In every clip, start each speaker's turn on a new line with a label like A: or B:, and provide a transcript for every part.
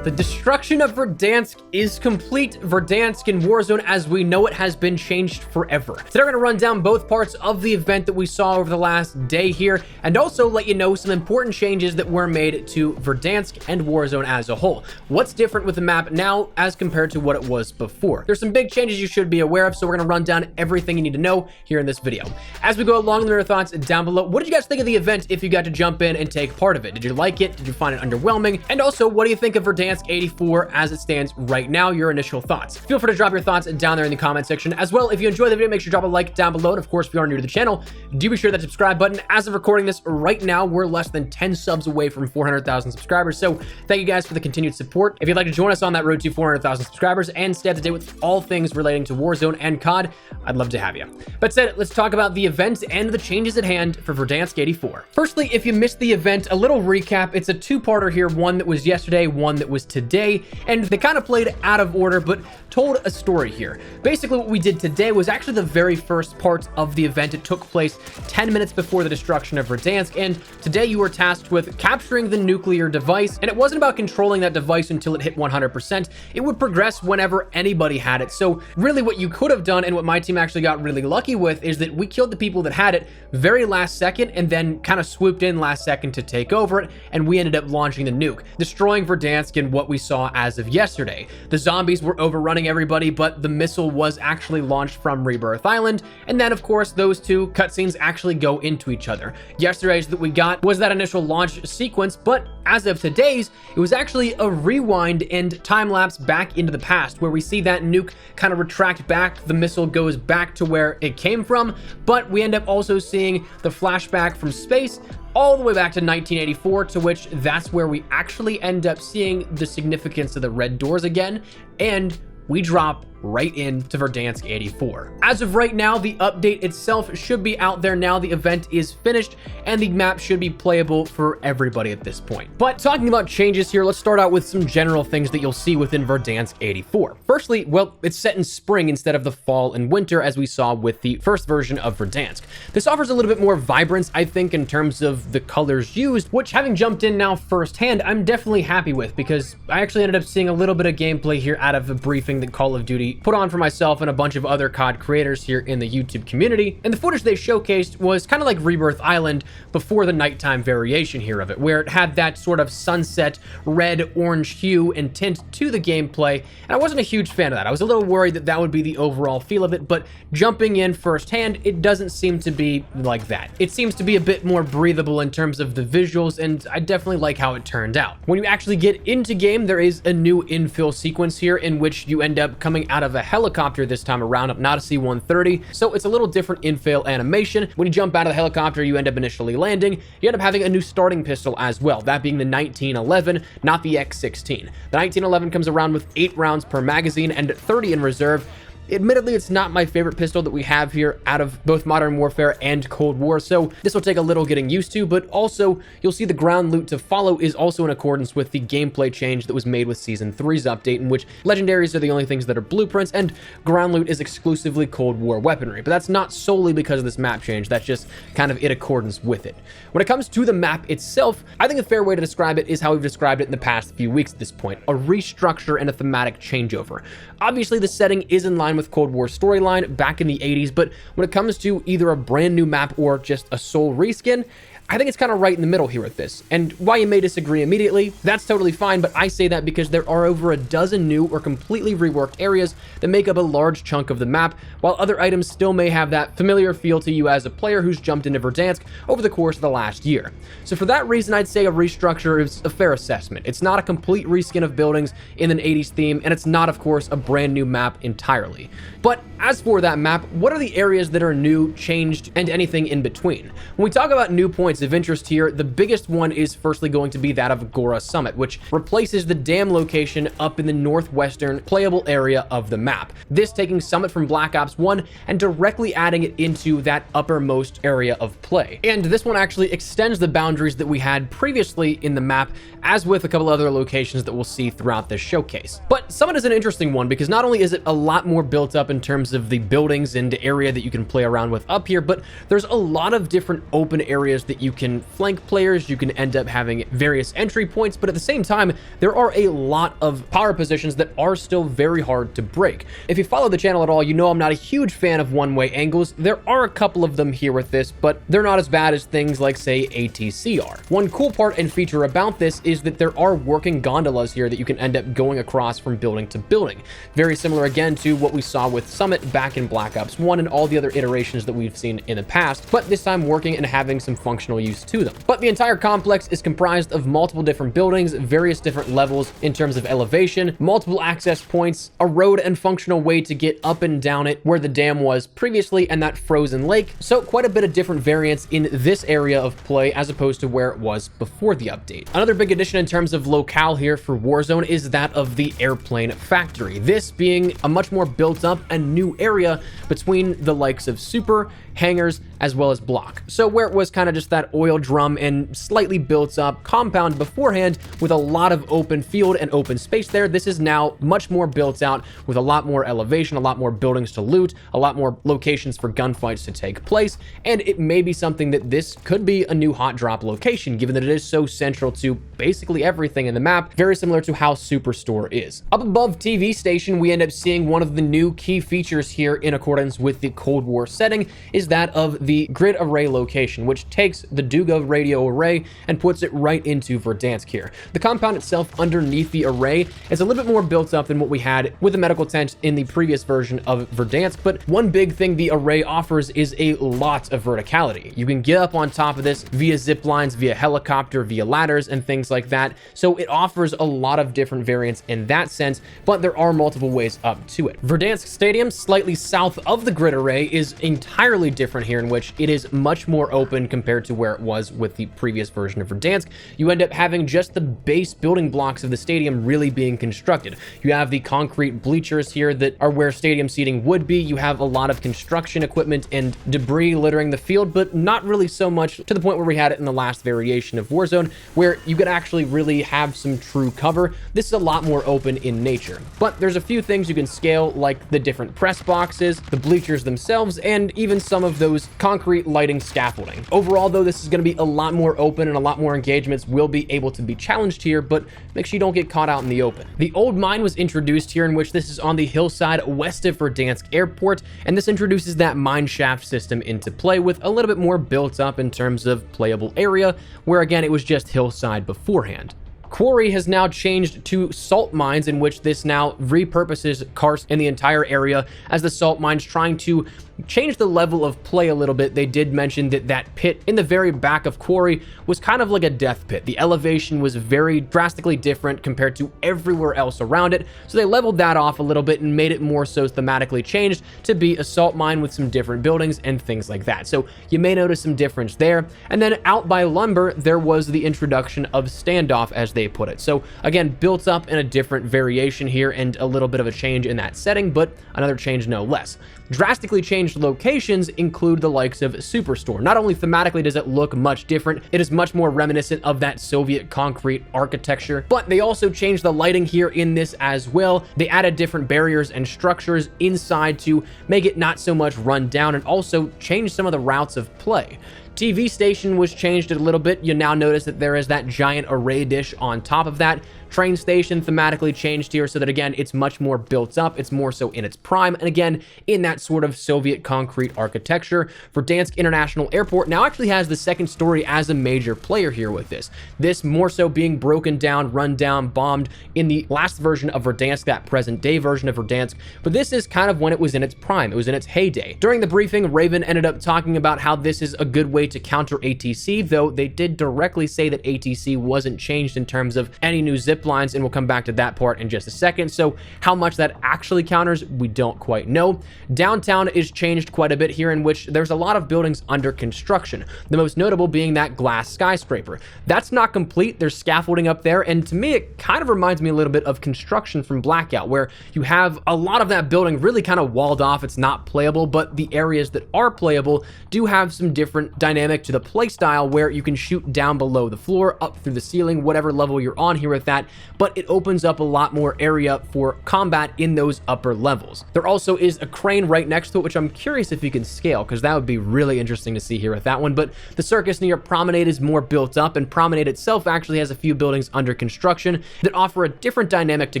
A: The destruction of Verdansk is complete. Verdansk in Warzone as we know it has been changed forever. Today we're going to run down both parts of the event that we saw over the last day here, and also let you know some important changes that were made to Verdansk and Warzone as a whole. What's different with the map now as compared to what it was before? There's some big changes you should be aware of, so we're going to run down everything you need to know here in this video. As we go along, let me know your thoughts down below. What did you guys think of the event if you got to jump in and take part of it? Did you like it? Did you find it underwhelming? And also, what do you think of Verdansk 84 as it stands right now? Your initial thoughts. Feel free to drop your thoughts down there in the comment section. As well, if you enjoyed the video, make sure to drop a like down below. And of course, if you are new to the channel, do be sure that subscribe button. As of recording this right now, we're less than 10 subs away from 400,000 subscribers. So thank you guys for the continued support. If you'd like to join us on that road to 400,000 subscribers and stay up to date with all things relating to Warzone and COD, I'd love to have you. But said, let's talk about the event and the changes at hand for Verdansk 84. Firstly, if you missed the event, a little recap. It's a two-parter here, one that was yesterday, one that was today, and they kind of played out of order, but told a story here. Basically, what we did today was actually the very first part of the event. It took place 10 minutes before the destruction of Verdansk, and today you were tasked with capturing the nuclear device, and it wasn't about controlling that device until it hit 100%. It would progress whenever anybody had it. So really what you could have done, and what my team actually got really lucky with, is that we killed the people that had it very last second, and then kind of swooped in last second to take over it, and we ended up launching the nuke, destroying Verdansk in what we saw as of yesterday. The zombies were overrunning everybody, but the missile was actually launched from Rebirth Island, and then of course those two cutscenes actually go into each other. Yesterday's that we got was that initial launch sequence, but as of today's, it was actually a rewind and time lapse back into the past, where we see that nuke kind of retract back, the missile goes back to where it came from, but we end up also seeing the flashback from space all the way back to 1984, to which that's where we actually end up seeing the significance of the red doors again, and we drop right into Verdansk 84. As of right now, the update itself should be out there now. The event is finished and the map should be playable for everybody at this point. But talking about changes here, let's start out with some general things that you'll see within Verdansk 84. Firstly, well, it's set in spring instead of the fall and winter as we saw with the first version of Verdansk. This offers a little bit more vibrance, I think, in terms of the colors used, which, having jumped in now firsthand, I'm definitely happy with, because I actually ended up seeing a little bit of gameplay here out of a briefing that Call of Duty put on for myself and a bunch of other COD creators here in the YouTube community. And the footage they showcased was kind of like Rebirth Island before the nighttime variation here of it, where it had that sort of sunset red orange hue and tint to the gameplay. And I wasn't a huge fan of that. I was a little worried that that would be the overall feel of it, but jumping in firsthand, it doesn't seem to be like that. It seems to be a bit more breathable in terms of the visuals, and I definitely like how it turned out. When you actually get into game, there is a new infill sequence here in which you end up coming out of a helicopter this time around, not a C-130, so it's a little different infill animation. When you jump out of the helicopter, you end up initially landing. You end up having a new starting pistol as well, that being the 1911, not the X16. The 1911 comes around with 8 rounds per magazine and 30 in reserve. Admittedly, it's not my favorite pistol that we have here out of both Modern Warfare and Cold War, so this will take a little getting used to, but also you'll see the ground loot to follow is also in accordance with the gameplay change that was made with Season 3's update, in which legendaries are the only things that are blueprints, and ground loot is exclusively Cold War weaponry. But that's not solely because of this map change, that's just kind of in accordance with it. When it comes to the map itself, I think a fair way to describe it is how we've described it in the past few weeks at this point: a restructure and a thematic changeover. Obviously, the setting is in line with Cold War storyline back in the 80s, but when it comes to either a brand new map or just a sole reskin, I think it's kind of right in the middle here with this. And while you may disagree immediately, that's totally fine, but I say that because there are over a dozen new or completely reworked areas that make up a large chunk of the map, while other items still may have that familiar feel to you as a player who's jumped into Verdansk over the course of the last year. So for that reason, I'd say a restructure is a fair assessment. It's not a complete reskin of buildings in an 80s theme, and it's not, of course, a brand new map entirely. But as for that map, what are the areas that are new, changed, and anything in between? When we talk about new points of interest here, the biggest one is firstly going to be that of Agora Summit, which replaces the dam location up in the northwestern playable area of the map. This taking Summit from Black Ops 1 and directly adding it into that uppermost area of play. And this one actually extends the boundaries that we had previously in the map, as with a couple other locations that we'll see throughout this showcase. But Summit is an interesting one because not only is it a lot more built up in terms of the buildings and area that you can play around with up here, but there's a lot of different open areas that you can flank players. You can end up having various entry points, but at the same time, there are a lot of power positions that are still very hard to break. If you follow the channel at all, you know I'm not a huge fan of one-way angles. There are a couple of them here with this, but they're not as bad as things like, say, ATC are. One cool part and feature about this is that there are working gondolas here that you can end up going across from building to building. Very similar again to what we saw with Summit back in Black Ops 1 and all the other iterations that we've seen in the past, but this time working and having some functional use to them. But the entire complex is comprised of multiple different buildings, various different levels in terms of elevation, multiple access points, a road and functional way to get up and down it where the dam was previously, and that frozen lake. So quite a bit of different variants in this area of play as opposed to where it was before the update. Another big addition in terms of locale here for Warzone is that of the airplane factory. This being a much more built up and new area between the likes of Super, hangars, as well as block. So where it was kind of just that oil drum and slightly built up compound beforehand with a lot of open field and open space there, this is now much more built out with a lot more elevation, a lot more buildings to loot, a lot more locations for gunfights to take place, and it may be something that this could be a new hot drop location, given that it is so central to basically everything in the map, very similar to how Superstore is. Up above TV station, we end up seeing one of the new key features here in accordance with the Cold War setting is that of the grid array location, which takes the Duga radio array and puts it right into Verdansk here. The compound itself underneath the array is a little bit more built up than what we had with the medical tent in the previous version of Verdansk, but one big thing the array offers is a lot of verticality. You can get up on top of this via zip lines, via helicopter, via ladders, and things like that. So it offers a lot of different variants in that sense, but there are multiple ways up to it. Verdansk Stadium, slightly south of the grid array, is entirely different here, in which it is much more open compared to where it was with the previous version of Verdansk. You end up having just the base building blocks of the stadium really being constructed. You have the concrete bleachers here that are where stadium seating would be. You have a lot of construction equipment and debris littering the field, but not really so much to the point where we had it in the last variation of Warzone, where you could actually really have some true cover. This is a lot more open in nature, but there's a few things you can scale, like the different press boxes, the bleachers themselves, and even some of those concrete lighting scaffolding. Overall, though, this is going to be a lot more open and a lot more engagements will be able to be challenged here, but make sure you don't get caught out in the open. The old mine was introduced here, in which this is on the hillside west of Verdansk Airport, and this introduces that mine shaft system into play with a little bit more built up in terms of playable area, where again, it was just hillside beforehand. Quarry has now changed to salt mines, in which this now repurposes karst in the entire area as the salt mines, trying to change the level of play a little bit. They did mention that that pit in the very back of Quarry was kind of like a death pit. The elevation was very drastically different compared to everywhere else around it, so they leveled that off a little bit and made it more so thematically changed to be a salt mine with some different buildings and things like that. So you may notice some difference there. And then out by Lumber, there was the introduction of Standoff, as they put it. So again, built up in a different variation here and a little bit of a change in that setting, but another change no less. Drastically changed locations include the likes of Superstore. Not only thematically does it look much different, it is much more reminiscent of that Soviet concrete architecture, but they also changed the lighting here in this as well. They added different barriers and structures inside to make it not so much run down, and also change some of the routes of play. TV station was changed a little bit. You now notice that there is that giant array dish on top of that. Train station thematically changed here so that, again, it's much more built up. It's more so in its prime, and again, in that sort of Soviet concrete architecture. Verdansk International Airport now actually has the second story as a major player here with this. This more so being broken down, run down, bombed in the last version of Verdansk, that present day version of Verdansk, but this is kind of when it was in its prime. It was in its heyday. During the briefing, Raven ended up talking about how this is a good way to counter ATC, though they did directly say that ATC wasn't changed in terms of any new zip lines, and we'll come back to that part in just a second. So how much that actually counters, we don't quite know. Downtown is changed quite a bit here, in which there's a lot of buildings under construction, the most notable being that glass skyscraper. That's not complete. There's scaffolding up there, and to me it kind of reminds me a little bit of construction from Blackout, where you have a lot of that building really kind of walled off. It's not playable, but the areas that are playable do have some different dynamic to the playstyle, where you can shoot down below the floor, up through the ceiling, whatever level you're on here with that, but it opens up a lot more area for combat in those upper levels. There also is a crane right next to it, which I'm curious if you can scale, because that would be really interesting to see here with that one. But the circus near Promenade is more built up, and Promenade itself actually has a few buildings under construction that offer a different dynamic to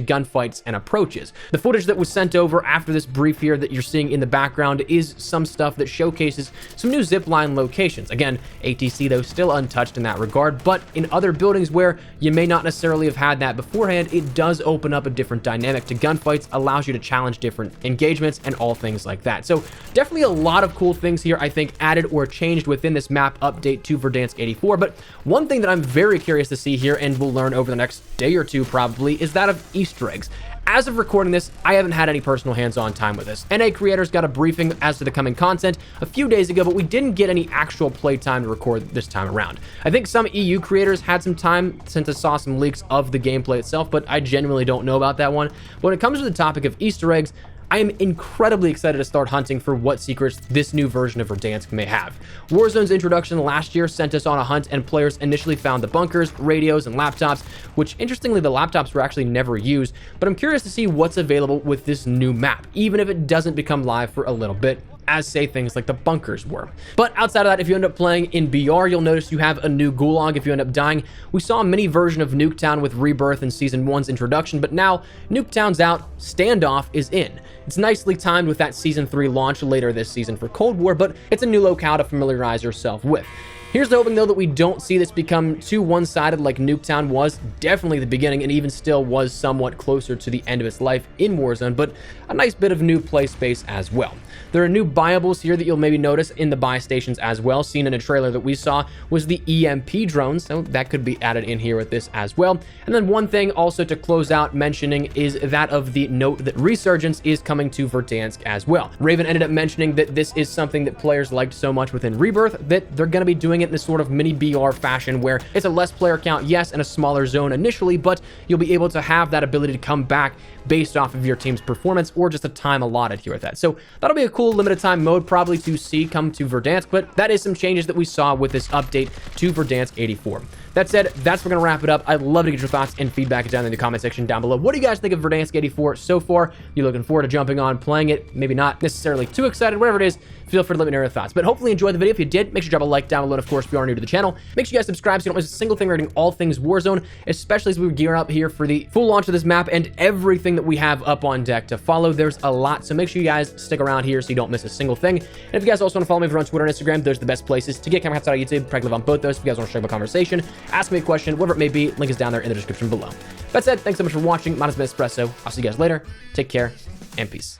A: gunfights and approaches. The footage that was sent over after this brief here that you're seeing in the background is some stuff that showcases some new zipline locations. Again, ATC though still untouched in that regard, but in other buildings where you may not necessarily have had that beforehand, it does open up a different dynamic to gunfights, allows you to challenge different engagements and all things like that. So definitely a lot of cool things here, I think, added or changed within this map update to Verdansk 84. But one thing that I'm very curious to see here, and we'll learn over the next day or two probably, is that of Easter eggs. As of recording this, I haven't had any personal hands-on time with this. NA creators got a briefing as to the coming content a few days ago, but we didn't get any actual playtime to record this time around. I think some EU creators had some time since I saw some leaks of the gameplay itself, but I genuinely don't know about that one. But when it comes to the topic of Easter eggs, I am incredibly excited to start hunting for what secrets this new version of Verdansk may have. Warzone's introduction last year sent us on a hunt, and players initially found the bunkers, radios, and laptops, which interestingly the laptops were actually never used, but I'm curious to see what's available with this new map, even if it doesn't become live for a little bit, as say things like the bunkers were. But outside of that, if you end up playing in BR, you'll notice you have a new gulag if you end up dying. We saw a mini version of Nuketown with Rebirth in Season 1's introduction, but now Nuketown's out, Standoff is in. It's nicely timed with that Season 3 launch later this season for Cold War, but it's a new locale to familiarize yourself with. Here's to hoping, though, that we don't see this become too one-sided like Nuketown was. Definitely the beginning, and even still was somewhat closer to the end of its life in Warzone, but a nice bit of new play space as well. There are new buyables here that you'll maybe notice in the buy stations as well. Seen in a trailer that we saw was the EMP drones, so that could be added in here with this as well. And then one thing also to close out mentioning is that of the note that Resurgence is coming to Verdansk as well. Raven ended up mentioning that this is something that players liked so much within Rebirth that they're going to be doing it in this sort of mini BR fashion, where it's a less player count, yes, and a smaller zone initially, but you'll be able to have that ability to come back based off of your team's performance or just a time allotted here with that. So that'll be a cool limited time mode probably to see come to Verdansk, but that is some changes that we saw with this update to Verdansk 84. That said, that's where we're going to wrap it up. I'd love to get your thoughts and feedback down in the comment section down below. What do you guys think of Verdansk 84 so far? You looking forward to jumping on, playing it? Maybe not necessarily too excited, whatever it is, feel free to let me know your thoughts. But hopefully you enjoyed the video. If you did, make sure to drop a like down below. And of course, if you are new to the channel, make sure you guys subscribe so you don't miss a single thing regarding all things Warzone, especially as we gear up here for the full launch of this map and everything that we have up on deck to follow. There's a lot, so make sure you guys stick around here so you don't miss a single thing. And if you guys also want to follow me over on Twitter and Instagram, those are the best places to get camera outside of YouTube. Probably live on both those. If you guys want to strike up a conversation, ask me a question, whatever it may be, link is down there in the description below. That said, thanks so much for watching. Mine has been Espresso. I'll see you guys later. Take care and peace.